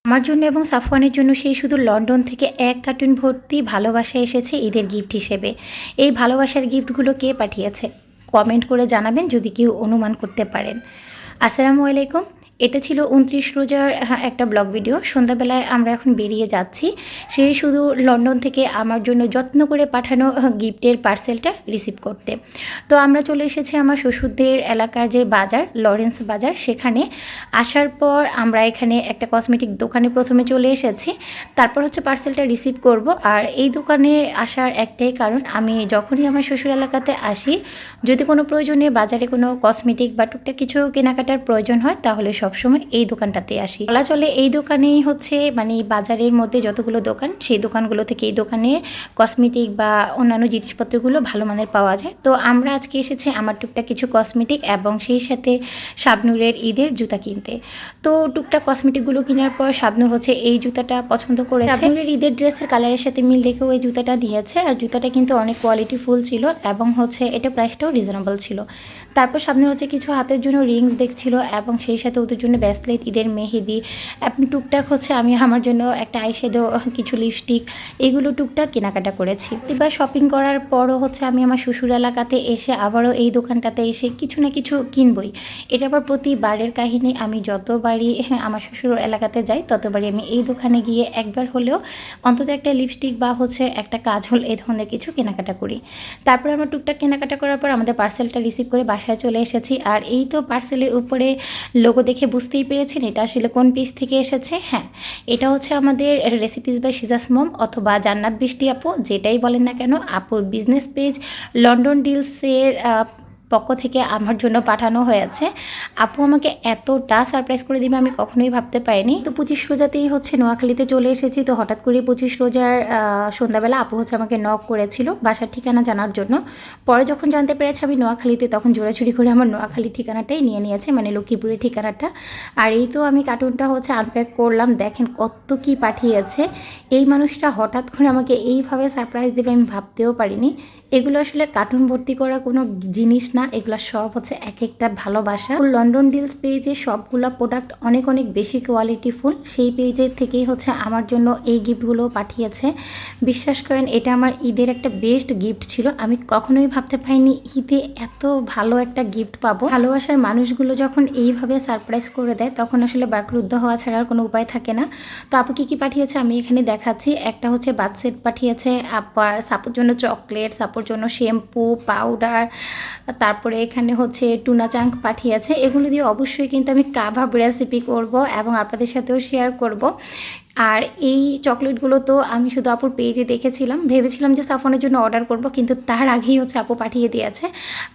আমার জন্য এবং সাফওয়ানের জন্য সেই শুধু লন্ডন থেকে এক কার্টুন ভর্তি ভালোবাসা এসেছে ঈদের গিফট হিসেবে। এই ভালোবাসার গিফটগুলো কে পাঠিয়েছে কমেন্ট করে জানাবেন যদি কেউ অনুমান করতে পারেন। আসসালামু আলাইকুম। এটা ছিল ২৯ রোজার একটা ব্লগ ভিডিও। সন্ধ্যাবেলায় আমরা এখন বেরিয়ে যাচ্ছি সেই শুধু লন্ডন থেকে আমার জন্য যত্ন করে পাঠানো গিফটের পার্সেলটা রিসিভ করতে। তো আমরা চলে এসেছি আমার শ্বশুরদের এলাকার যে বাজার, লরেন্স বাজার, সেখানে আসার পর আমরা এখানে একটা কসমেটিক দোকানে প্রথমে চলে এসেছি, তারপর হচ্ছে পার্সেলটা রিসিভ করব। আর এই দোকানে আসার একটাই কারণ, আমি যখনই আমার শ্বশুর এলাকাতে আসি যদি কোনো প্রয়োজনে বাজারে কোনো কসমেটিক বা টুকটাক কিছু কেনাকাটার প্রয়োজন হয় তাহলে সবসময় এই দোকানটাতে আসি। বলা চলে এই দোকানেই হচ্ছে মানে বাজারের মধ্যে যতগুলো দোকান সেই দোকানগুলো থেকে এই দোকানে কসমেটিক বা অন্যান্য জিনিসপত্রগুলো ভালো মানের পাওয়া যায়। তো আমরা আজকে এসেছি আমার টুকটাক কিছু কসমেটিক এবং সেই সাথে শাবনুরের ঈদের জুতা কিনতে। তো টুকটাক কসমেটিকগুলো কেনার পর শাবনুর হচ্ছে এই জুতাটা পছন্দ করেছে। শাবনুরের ঈদের ড্রেসের কালারের সাথে মিল রেখেও এই জুতাটা নিয়েছে। আর জুতাটা কিন্তু অনেক কোয়ালিটি ফুল ছিল এবং হচ্ছে এটা প্রাইসটাও রিজনেবল ছিল। তারপর শাবনুর হচ্ছে কিছু হাতের জন্য রিংস দেখছিল এবং সেই সাথে ওদের জন্য ব্রেসলেট, ঈদের মেহেদি এবং টুকটাক হচ্ছে আমি আমার জন্য একটা আইশ্যাডো, কিছু লিপস্টিক, এগুলো টুকটাক কেনাকাটা করেছি। এবার শপিং করার পরও হচ্ছে আমি আমার শ্বশুর এলাকাতে এসে আবারও এই দোকানটাতে এসে কিছু না কিছু কিনবই। এটা আবার প্রতিবারের কাহিনী। আমি যতবারই আমার শ্বশুর এলাকাতে যাই ততবারই আমি এই দোকানে গিয়ে একবার হলেও অন্তত একটা লিপস্টিক বা হচ্ছে একটা কাজল এই ধরনের কিছু কেনাকাটা করি। তারপর আমরা টুকটাক কেনাকাটা করার পর আমাদের পার্সেলটা রিসিভ করে বাসায় চলে এসেছি। আর এই তো পার্সেলের উপরে লোগো দেখে বুঝতেই পেরেছেন এটা আসলে কোন পেজ থেকে এসেছে। হ্যাঁ, এটা হচ্ছে আমাদের রেসিপিস বাই সিজাস মম অথবা জান্নাত বৃষ্টি আপু, যেটাই বলেন না কেন, আপুর বিজনেস পেজ লন্ডন ডিলসের পক্ষ থেকে আমার জন্য পাঠানো হয়েছে। আপু আমাকে এতটা সারপ্রাইজ করে দিবে আমি কখনোই ভাবতে পারিনি। তো ২৫ রোজাতেই হচ্ছে নোয়াখালীতে চলে এসেছি। তো হঠাৎ করে ২৫ রোজার সন্ধ্যাবেলা আপু হচ্ছে আমাকে নক করেছিল বাসার ঠিকানা জানার জন্য। পরে যখন জানতে পেরেছে আমি নোয়াখালীতে, তখন জোড়াচুরি করে আমার নোয়াখালী ঠিকানাটাই নিয়ে নিয়েছে, মানে লক্ষ্মীপুরের ঠিকানাটা। আর এই তো আমি কার্টুনটা হচ্ছে আনপ্যাক করলাম, দেখেন কত কি পাঠিয়েছে। এই মানুষটা হঠাৎ করে আমাকে এইভাবে সারপ্রাইজ দেবে আমি ভাবতেও পারিনি। এগুলো আসলে কার্টুন ভর্তি করা কোনো জিনিস না, এগুলো সব হচ্ছে এক একটা ভালোবাসা। লন্ডন ডিলস পেজে সবগুলো প্রোডাক্ট অনেক অনেক বেশি কোয়ালিটিফুল। সেই পেজের থেকেই হচ্ছে আমার জন্য এই গিফটগুলো পাঠিয়েছে। বিশ্বাস করেন এটা আমার ঈদের একটা বেস্ট গিফট ছিল। আমি কখনোই ভাবতে পারিনি ঈদে এত ভালো একটা গিফট পাবো। ভালোবাসার মানুষগুলো যখন এইভাবে সারপ্রাইজ করে দেয় তখন আসলে বাকরুদ্ধ হওয়া ছাড়া আর কোনো উপায় থাকে না। তো আপু কী কী পাঠিয়েছে আমি এখানে দেখাচ্ছি। একটা হচ্ছে বাথ সেট পাঠিয়েছে, আবার সাপুর জন্য চকলেট, সাপুর জন্য শ্যাম্পু, পাউডার, তারপরে এখানে হচ্ছে টুনা চাঙ্ক পাঠিয়েছে। এগুলো দিয়ে অবশ্যই কিন্তু আমি কাবাব রেসিপি করব এবং আপনাদের সাথেও শেয়ার করব। আর এই চকলেটগুলো তো আমি শুধু আপুর পেজে দেখেছিলাম, ভেবেছিলাম যে সাফনের জন্য অর্ডার করব, কিন্তু তার আগেই হচ্ছে আপু পাঠিয়ে দিয়েছে।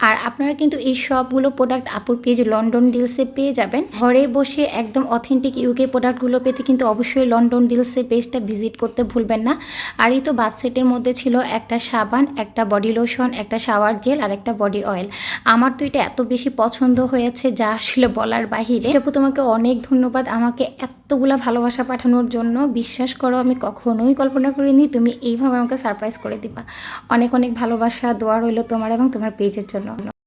আর আপনারা কিন্তু এই সবগুলো প্রোডাক্ট আপুর পেজ লন্ডন ডিলসে পেয়ে যাবেন। ঘরে বসে একদম অথেন্টিক ইউকে প্রোডাক্টগুলো পেতে কিন্তু অবশ্যই লন্ডন ডিলসের পেজটা ভিজিট করতে ভুলবেন না। আর এই তো বাথ সেটের মধ্যে ছিল একটা সাবান, একটা বডি লোশন, একটা শাওয়ার জেল আর একটা বডি অয়েল। আমার তো এটা এত বেশি পছন্দ হয়েছে যা আসলে বলার বাহিরে। আপু তোমাকে অনেক ধন্যবাদ আমাকে এতগুলা ভালোবাসা পাঠানোর জন্য। বিশ্বাস করো আমি কখনোই কল্পনা করিনি তুমি এইভাবে আমাকে সারপ্রাইজ করে দিবা। অনেক অনেক ভালোবাসা, দোয়া রইল তোমার এবং তোমার পেজের জন্য।